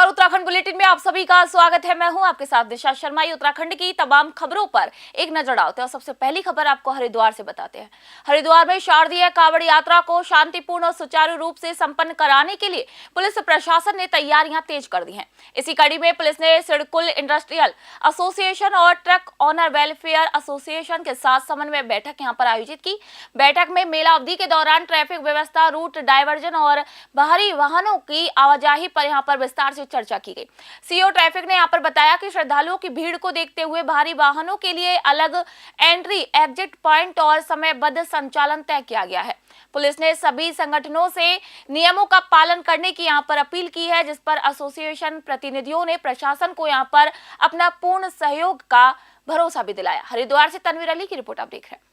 Uttarakhand bulletin में आप सभी का स्वागत है। मैं हूं आपके साथ दिशा शर्मा। उत्तराखंड की तमाम खबरों पर एक नजर डालते हैं और सबसे पहली खबर आपको हरिद्वार से बताते हैं। हरिद्वार में शारदीय कांवड़ यात्रा को शांतिपूर्ण और सुचारू रूप से संपन्न कराने के लिए पुलिस प्रशासन ने तैयारियां तेज कर दी हैं। इसी कड़ी में पुलिस ने सिडकुल इंडस्ट्रियल एसोसिएशन और ट्रक ऑनर वेलफेयर एसोसिएशन के साथ समन्वय बैठक यहां पर आयोजित की। बैठक में मेला अवधि के दौरान ट्रैफिक व्यवस्था, रूट डायवर्जन और बाहरी वाहनों की आवाजाही पर यहां पर विस्तार से चर्चा की गई। सीओ ट्रैफिक ने यहां पर बताया कि श्रद्धालुओं की भीड़ को देखते हुए भारी वाहनों के लिए अलग एंट्री एग्जिट पॉइंट और समयबद्ध संचालन तय किया गया है। पुलिस ने सभी संगठनों से नियमों का पालन करने की यहां पर अपील की है, जिस पर एसोसिएशन प्रतिनिधियों ने प्रशासन को यहां पर अपना पूर्ण सहयोग का भरोसा भी दिलाया। हरिद्वार से तनवीर अली की रिपोर्ट आप देख रहे हैं।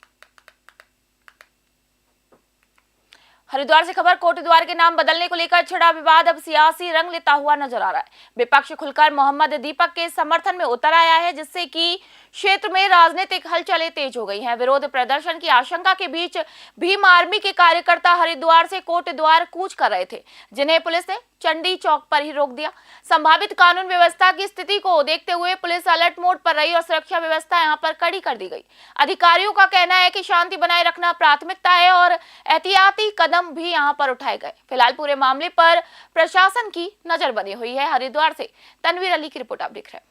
हरिद्वार से खबर, कोटद्वार के नाम बदलने को लेकर छिड़ा विवाद अब सियासी रंग लेता हुआ नजर आ रहा है। विपक्ष खुलकर मोहम्मद दीपक के समर्थन में उतर आया है, जिससे कि क्षेत्र में राजनीतिक हलचलें तेज हो गई हैं। विरोध प्रदर्शन की आशंका के बीच भीम आर्मी के कार्यकर्ता हरिद्वार से कोटद्वार कूच कर रहे थे, जिन्हें पुलिस ने चंडी चौक पर ही रोक दिया। संभावित कानून व्यवस्था की स्थिति को देखते हुए पुलिस अलर्ट मोड पर रही और सुरक्षा व्यवस्था यहां पर कड़ी कर दी गई। अधिकारियों का कहना है कि शांति बनाए रखना प्राथमिकता है और एहतियाती कदम भी यहां पर उठाए गए। फिलहाल पूरे मामले पर प्रशासन की नजर बनी हुई है। हरिद्वार से तनवीर अली की रिपोर्ट आप देख रहे हैं।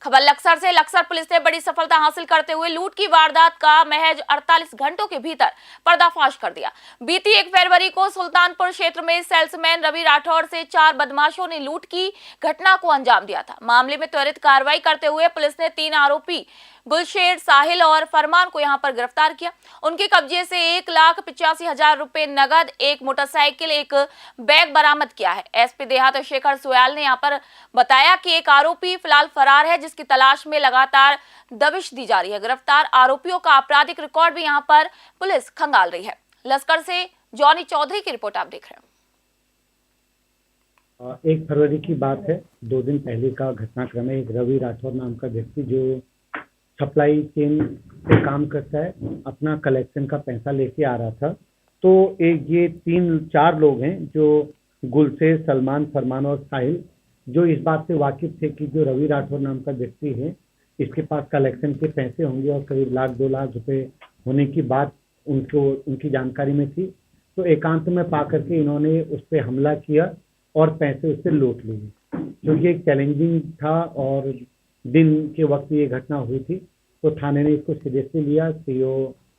खबर लक्सर से, लक्सर पुलिस ने बड़ी सफलता हासिल करते हुए लूट की वारदात का महज 48 घंटों के भीतर पर्दाफाश कर दिया। बीती 1 फरवरी को सुल्तानपुर क्षेत्र में सेल्समैन रवि राठौर से 4 बदमाशों ने लूट की घटना को अंजाम दिया था। मामले में त्वरित कार्रवाई करते हुए पुलिस ने 3 आरोपी गुलशेर, साहिल और फरमान को यहां पर गिरफ्तार किया। उनके कब्जे से 1,85,000 रुपए नगद, 1 मोटरसाइकिल, 1 बैग बरामद किया है। एसपी देहात शेखर सुयाल ने यहां पर बताया कि एक आरोपी फिलहाल फरार है, जिसकी तलाश में लगातार दबिश दी जा रही है। गिरफ्तार आरोपियों का आपराधिक रिकॉर्ड भी यहां पर पुलिस खंगाल रही है। लश्कर से जॉनी चौधरी की रिपोर्ट आप देख रहे हैं। 1 फरवरी की बात है, 2 दिन पहले का घटनाक्रम है। एक रवि राठौर नाम का व्यक्ति जो सप्लाई चेन पे काम करता है, अपना कलेक्शन का पैसा लेके आ रहा था। तो ये 3-4 लोग हैं जो गुलशेर, सलमान, फरमान और साहिल, जो इस बात से वाकिफ थे कि जो रवि राठौर नाम का व्यक्ति है, इसके पास कलेक्शन के पैसे होंगे और करीब 1,00,000-2 लाख रुपए होने की बात उनकी जानकारी में थी। तो एकांत में पा करके इन्होंने उस पर हमला किया और पैसे उससे लूट लिए। क्योंकि एक चैलेंजिंग था और दिन के वक्त ये घटना हुई थी, तो थाने ने इसको सीरियसली लिया। सीओ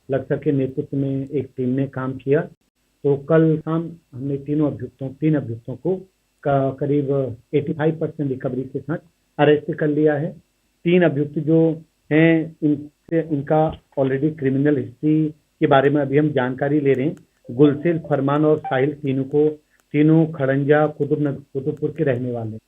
लक्सर के नेतृत्व में एक टीम ने काम किया। तो कल शाम हमने 3 अभियुक्तों को करीब 85% रिकवरी के साथ अरेस्ट कर लिया है। 3 अभियुक्त जो हैं, इनका ऑलरेडी क्रिमिनल हिस्ट्री के बारे में अभी हम जानकारी ले रहे हैं। गुलशेर, फरमान और साहिल तीनों खड़ंजा कुतुबपुर के रहने वाले।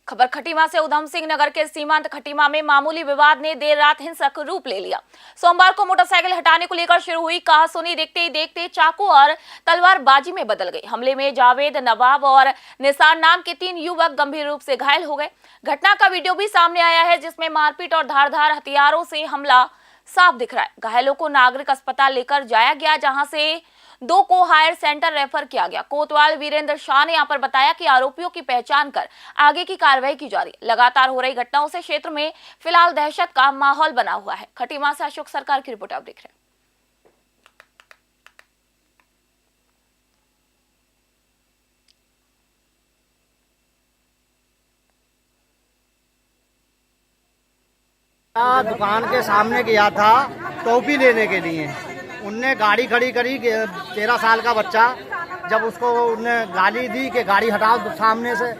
खबर खटीमा से, उधम सिंह नगर के सीमांत खटीमा में मामूली विवाद ने देर रात हिंसक रूप ले लिया। सोमवार को मोटरसाइकिल हटाने को लेकर शुरू हुई कहासुनी देखते ही देखते चाकू और तलवारबाजी में बदल गई। हमले में जावेद, नवाब और निसार नाम के 3 युवक गंभीर रूप से घायल हो गए। घटना का वीडियो भी सामने आया है, जिसमें मारपीट और धारदार हथियारों से हमला साफ दिख रहा है। घायलों को नागरिक अस्पताल लेकर जाया गया, जहां से 2 को हायर सेंटर रेफर किया गया। कोतवाल वीरेंद्र शाह ने यहां पर बताया कि आरोपियों की पहचान कर आगे की कार्रवाई की जा रही है। लगातार हो रही घटनाओं से क्षेत्र में फिलहाल दहशत का माहौल बना हुआ है। खटीमा से अशोक सरकार की रिपोर्ट आप देख रहे हैं। दुकान के सामने गया था टोपी लेने के लिए। उनने गाड़ी खड़ी करी, 13 साल का बच्चा, जब उसको उनने गाली दी कि गाड़ी हटाओ सामने से,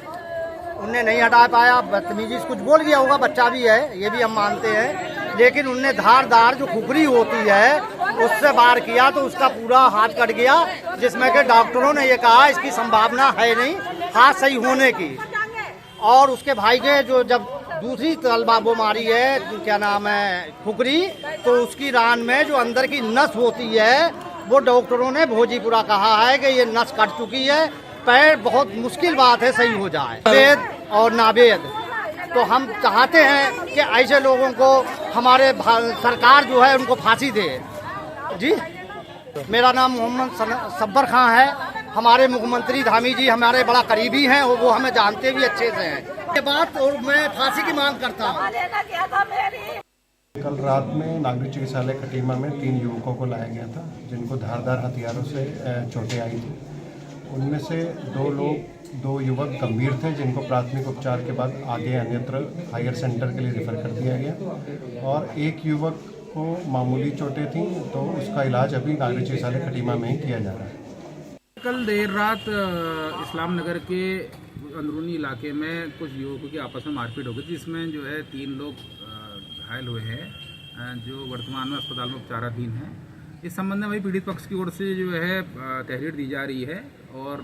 उनने नहीं हटा पाया। बदतमीजी से कुछ बोल गया होगा, बच्चा भी है, ये भी हम मानते हैं। लेकिन उनने धारदार जो खुखरी होती है उससे वार किया तो उसका पूरा हाथ कट गया, जिसमें कि डॉक्टरों ने ये कहा इसकी संभावना है नहीं हाथ सही होने की। और उसके भाई के जो जब दूसरी तलबा वो मारी है, क्या नाम है, खुखरी, तो उसकी रान में जो अंदर की नस होती है वो डॉक्टरों ने भोजीपुरा कहा है कि ये नस कट चुकी है, पैर बहुत मुश्किल बात है सही हो जाए। वेद और नावेद, तो हम चाहते हैं कि ऐसे लोगों को हमारे सरकार जो है उनको फांसी दे। जी, मेरा नाम मोहम्मद सब्बर खां है। हमारे मुख्यमंत्री धामी जी हमारे बड़ा करीबी हैं और वो हमें जानते भी अच्छे से हैं। ये बात और मैं फांसी की मांग करता हूँ। कल रात में नागरिक चिकित्सालय खटीमा में 3 युवकों को लाया गया था जिनको धारदार हथियारों से चोटें आई थी। उनमें से 2 युवक गंभीर थे जिनको प्राथमिक उपचार के बाद आगे अन्यत्र हायर सेंटर के लिए रेफर कर दिया गया और 1 युवक को मामूली चोटें थीं तो उसका इलाज अभी नागरिक चिकित्सालय खटीमा में ही किया जा रहा है। कल देर रात इस्लाम नगर के अंदरूनी इलाके में कुछ युवकों की आपस में मारपीट हो गई जिसमें जो है 3 लोग घायल हुए हैं जो वर्तमान में अस्पताल में उपचाराधीन हैं। इस संबंध में वही पीड़ित पक्ष की ओर से जो है तहरीर दी जा रही है और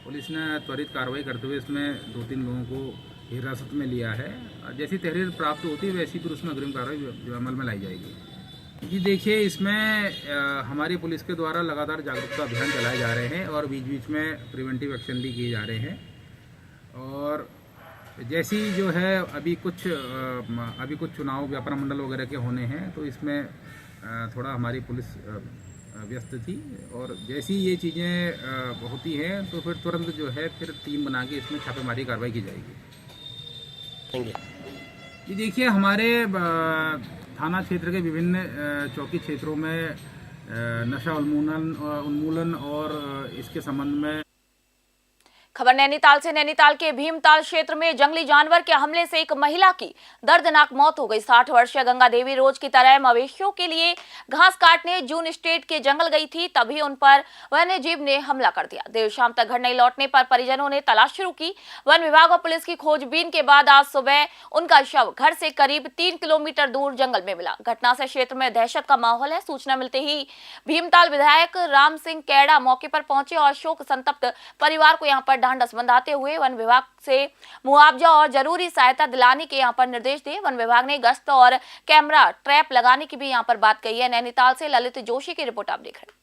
पुलिस ने त्वरित कार्रवाई करते हुए इसमें 2-3 लोगों को हिरासत में लिया है। जैसी तहरीर प्राप्त होती है वैसी फिर उसमें अग्रिम कार्रवाई अमल में लाई जाएगी। जी देखिए, इसमें हमारी पुलिस के द्वारा लगातार जागरूकता अभियान चलाए जा रहे हैं और बीच बीच में प्रिवेंटिव एक्शन भी किए जा रहे हैं और जैसी जो है अभी कुछ चुनाव व्यापार मंडल वगैरह के होने हैं तो इसमें थोड़ा हमारी पुलिस व्यस्त थी और जैसी ये चीज़ें होती हैं तो फिर तुरंत जो है फिर टीम बना के इसमें छापेमारी कार्रवाई की जाएगी। ये देखिए, हमारे थाना क्षेत्र के विभिन्न चौकी क्षेत्रों में नशा उन्मूलन और इसके संबंध में खबर नैनीताल से। नैनीताल के भीमताल क्षेत्र में जंगली जानवर के हमले से एक महिला की दर्दनाक मौत हो गई। 60 वर्षीय गंगा देवी रोज की तरह मवेशियों के लिए घास काटने जून स्टेट के जंगल गई थी, तभी उन पर वन्य जीव ने हमला कर दिया। देर शाम तक घर नहीं लौटने पर परिजनों ने तलाश शुरू की। वन विभाग और पुलिस की खोजबीन के बाद आज सुबह उनका शव घर से करीब 3 किलोमीटर दूर जंगल में मिला। घटना से क्षेत्र में दहशत का माहौल है। सूचना मिलते ही भीमताल विधायक राम सिंह कैड़ा मौके पर पहुंचे और शोक संतप्त परिवार को यहां पर ढांढस बंधाते हुए वन विभाग से मुआवजा और जरूरी सहायता दिलाने के यहां पर निर्देश दिए। वन विभाग ने गश्त और कैमरा ट्रैप लगाने की भी यहां पर बात कही है। नैनीताल से ललित जोशी की रिपोर्ट आप देख रहे हैं।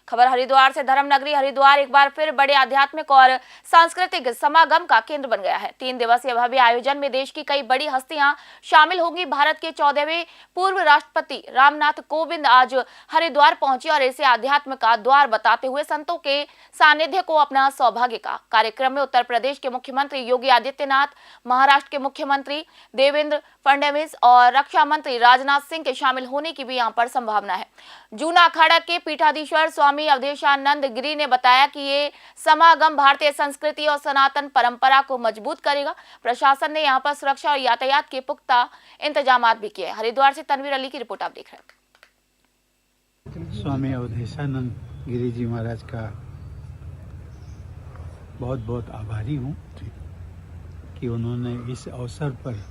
खबर हरिद्वार से। धर्म नगरी हरिद्वार एक बार फिर बड़े आध्यात्मिक और सांस्कृतिक समागम का केंद्र बन गया है। 3 दिवसीय भव्य आयोजन में देश की कई बड़ी हस्तियां शामिल होंगी। भारत के 14वें पूर्व राष्ट्रपति रामनाथ कोविंद आज हरिद्वार पहुंचे और इसे आध्यात्म का द्वार बताते हुए संतों के सानिध्य को अपना सौभाग्य कहा। कार्यक्रम में उत्तर प्रदेश के मुख्यमंत्री योगी आदित्यनाथ, महाराष्ट्र के मुख्यमंत्री देवेंद्र फडणवीस और रक्षा मंत्री राजनाथ सिंह के शामिल होने की भी यहां पर संभावना है। जूना अखाड़ा के पीठाधीश्वर स्वामी अवधेशानंद गिरी ने बताया कि ये समागम भारतीय संस्कृति और सनातन परंपरा को मजबूत करेगा। प्रशासन ने यहां पर सुरक्षा और यातायात के पुख्ता इंतजाम भी किए। हरिद्वार से तनवीर अली की रिपोर्ट आप देख रहे हैं। स्वामी अवधेशानंद गिरी जी महाराज का बहुत बहुत आभारी हूँ कि उन्होंने इस अवसर पर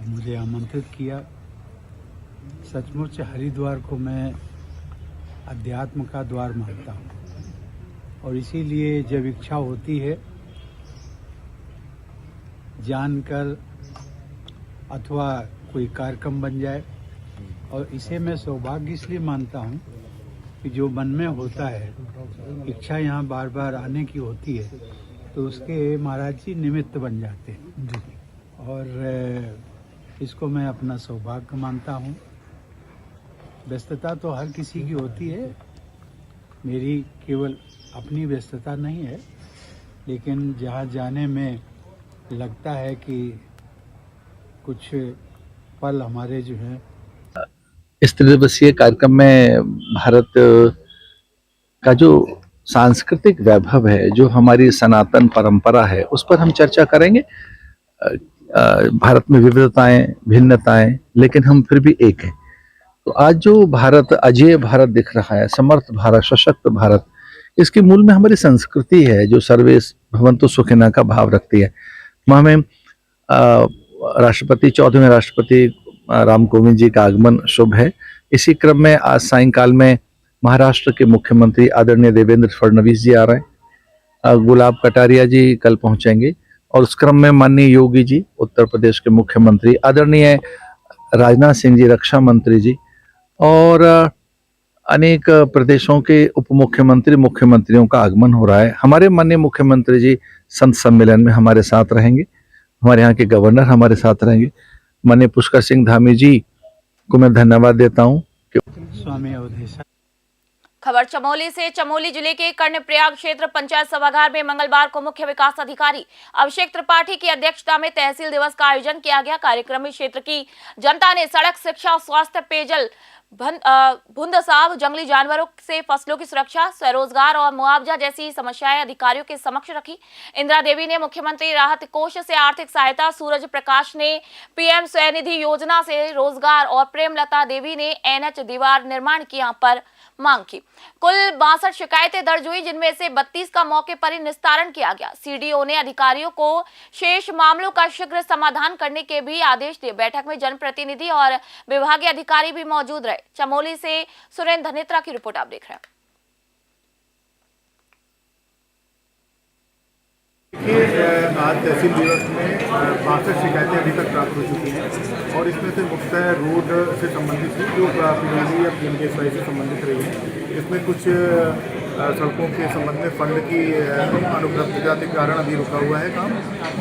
मुझे आमंत्रित किया। सचमुच हरिद्वार को मैं अध्यात्म का द्वार मानता हूँ और इसीलिए जब इच्छा होती है जानकर अथवा कोई कार्यक्रम बन जाए, और इसे मैं सौभाग्य इसलिए मानता हूँ कि जो मन में होता है, इच्छा यहाँ बार बार आने की होती है, तो उसके महाराज जी निमित्त बन जाते हैं और इसको मैं अपना सौभाग्य मानता हूँ। व्यस्तता तो हर किसी की होती है, मेरी केवल अपनी व्यस्तता नहीं है, लेकिन जहाँ जाने में लगता है कि कुछ पल हमारे जो हैं। इस 3 दिवसीय कार्यक्रम में भारत का जो सांस्कृतिक वैभव है, जो हमारी सनातन परंपरा है, उस पर हम चर्चा करेंगे। भारत में विविधताएं, भिन्नताएं, लेकिन हम फिर भी एक हैं। तो आज जो भारत, अजेय भारत दिख रहा है, समर्थ भारत, सशक्त भारत, इसके मूल में हमारी संस्कृति है जो सर्वे भवन्तु सुखिनः का भाव रखती है। वहाँ में राष्ट्रपति 14वें राष्ट्रपति राम कोविंद जी का आगमन शुभ है। इसी क्रम में आज सायंकाल में महाराष्ट्र के मुख्यमंत्री आदरणीय देवेंद्र फडणवीस जी आ रहे हैं। गुलाब कटारिया जी कल पहुंचेंगे और उस क्रम में माननीय योगी जी, उत्तर प्रदेश के मुख्यमंत्री, आदरणीय राजनाथ सिंह जी, रक्षा मंत्री जी, और अनेक प्रदेशों के उप मुख्यमंत्री, मुख्यमंत्रियों का आगमन हो रहा है। हमारे माननीय मुख्यमंत्री जी संत सम्मेलन में हमारे साथ रहेंगे, हमारे यहाँ के गवर्नर हमारे साथ रहेंगे। माननीय पुष्कर सिंह धामी जी को मैं धन्यवाद देता हूँ कि स्वामी अवधेशानंद खबर चमोली से। चमोली जिले के कर्णप्रयाग क्षेत्र पंचायत सभागार में मंगलवार को मुख्य विकास अधिकारी अभिषेक त्रिपाठी की अध्यक्षता में तहसील दिवस का आयोजन किया गया। कार्यक्रम में क्षेत्र की जनता ने सड़क, शिक्षा, स्वास्थ्य, पेयजल, भूंदसाव, जंगली जानवरों से फसलों की सुरक्षा, स्वरोजगार और मुआवजा जैसी समस्याएं अधिकारियों के समक्ष रखी। इंदिरा देवी ने मुख्यमंत्री राहत कोष से आर्थिक सहायता, सूरज प्रकाश ने पीएम स्वनिधि योजना से रोजगार और प्रेमलता देवी ने एनएच दीवार निर्माण की यहां पर मांग की। कुल 62 शिकायतें दर्ज हुई, जिनमें से 32 का मौके पर ही निस्तारण किया गया। सीडीओ ने अधिकारियों को शेष मामलों का शीघ्र समाधान करने के भी आदेश दिए। बैठक में जनप्रतिनिधि और विभागीय अधिकारी भी मौजूद रहे। चमोली से सुरेंद्र धनेत्रा की रिपोर्ट आप देख रहे हैं। आज तहसील दिवस में 62 शिकायतें अभी तक प्राप्त हो चुकी हैं और इसमें से मुख्यतः रोड से संबंधित थी, जो पीडब्ल्यूडी या पीएमकेएसवाई से संबंधित रही है। इसमें कुछ सड़कों के संबंध में फंड की अनुपलब्धता के कारण अभी रुका हुआ है काम,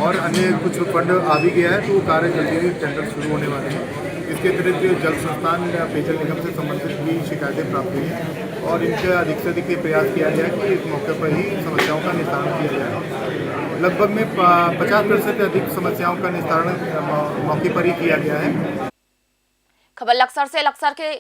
और अन्य कुछ फंड आ भी गया है तो कार्य जल्दी ही टेंडर शुरू होने वाले हैं। इसके अतिरिक्त जल संस्थान या पेयजल निगम से संबंधित भी शिकायतें प्राप्त हुई हैं और इनका अधिक से अधिक प्रयास किया गया कि इस मौके पर ही समस्याओं का निस्तारण किया जाए। लगभग में 50% से अधिक समस्याओं का निस्तारण मौके पर ही किया गया है। खबर लक्सर से। लक्सर के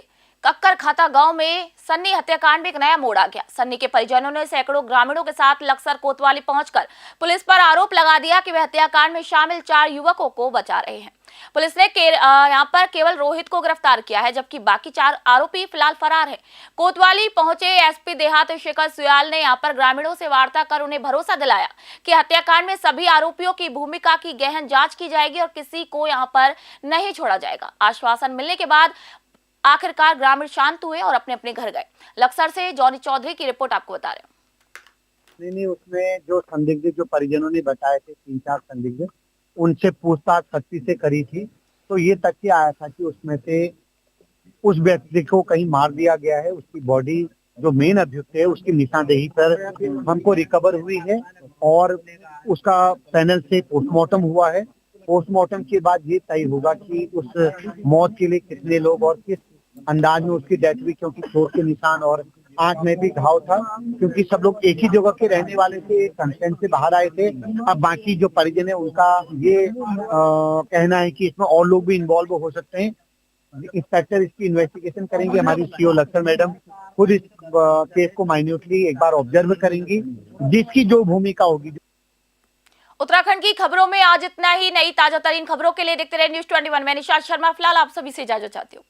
कक्कर खाता गांव में सन्नी हत्याकांड में एक नया मोड़ आ गया। सन्नी के परिजनों ने सैकड़ों ग्रामीणों के साथ लक्सर कोतवाली पहुंचकर पुलिस पर आरोप लगा दिया कि वह हत्याकांड में शामिल 4 युवकों को बचा रहे हैं। पुलिस ने यहां पर केवल रोहित को गिरफ्तार किया है, जबकि बाकी 4 आरोपी फिलहाल फरार हैं। कोतवाली पहुंचे एसपी देहात शेखर सुयाल ने यहां पर ग्रामीणों से वार्ता कर उन्हें भरोसा दिलाया कि हत्याकांड में सभी आरोपियों की भूमिका की गहन जांच की जाएगी और किसी को यहां पर नहीं छोड़ा जाएगा। आश्वासन मिलने के बाद आखिरकार ग्रामीण शांत हुए और अपने अपने घर गए। लक्सर से जॉनी चौधरी की रिपोर्ट आपको बता रहे हैं। नहीं, उसमें जो संदिग्ध जो परिजनों ने बताए थे, 3-4 संदिग्ध, उनसे पूछताछ सख्ती से करी थी तो ये तथ्य आया था कि उसमें से उस व्यक्ति को कहीं मार दिया गया है। उसकी बॉडी जो मेन अभियुक्त है उसकी निशानदेही पर हमको रिकवर हुई है और उसका पैनल से पोस्टमार्टम हुआ है। पोस्टमार्टम के बाद ये तय होगा कि उस मौत के लिए कितने लोग और किस अंदाज में उसकी डेथ हुई, क्योंकि चोट के निशान और आंख में भी घाव था, क्योंकि सब लोग एक ही जगह के रहने वाले थे, कंसेंट से बाहर आए थे। अब बाकी जो परिजन है उनका ये कहना है कि इसमें और लोग भी इन्वॉल्व हो सकते हैं। इंस्पेक्टर इसकी इन्वेस्टिगेशन करेंगे। हमारी सीओ लक्सर मैडम खुद इस केस को माइन्यूटली एक बार ऑब्जर्व करेंगी, जिसकी जो भूमिका होगी। उत्तराखंड की खबरों में आज इतना ही। नई ताजा तरीन खबरों के लिए देखते रहे News 21। मैं निशा शर्मा फिलहाल आप सभी से इजाजत चाहती हूँ।